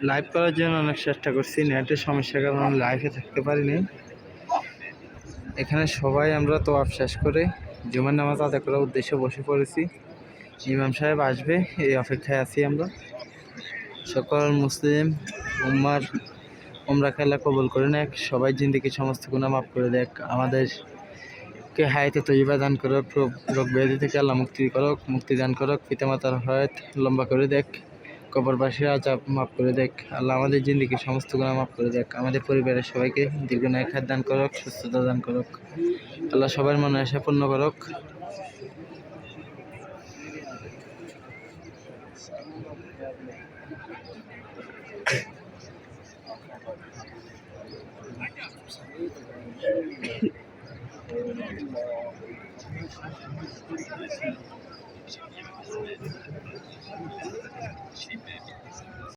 Live করার জন্য অনেক চেষ্টা করছি, নেটের সমস্যার কারণে লাইভে থাকতে পারিনি। এখানে সবাই আমরা তওয়াফ শেষ করে জুমার নামাজ আদায় করার উদ্দেশ্যে বসে পড়েছি। ইমাম সাহেব আসবে এই অপেক্ষায় আছি আমরা। সকল মুসলিম উম্মার উমরা খেলা কবুল করে নেক, সবাই জিন্দেগি সমস্ত গুনাহ মাফ করে দেখ, আমাদেরকে হায়াতে তৈয়বা দান করক, রোগ ব্যাধি থেকে আল্লাহ মুক্তি দান করক, পিতামাতার হায়াত লম্বা করে দেখ, কবরবাসীর আযাব মাফ করে দেখ, আল্লাহ আমাদের জিন্দেগি সমস্ত গুনাহ মাফ করে দেখ, আমাদের পরিবারের সবাইকে দীর্ঘ নেখাত দান করক, সুস্থতা দান করক, আল্লাহ সবার মনে আশা পূর্ণ করক।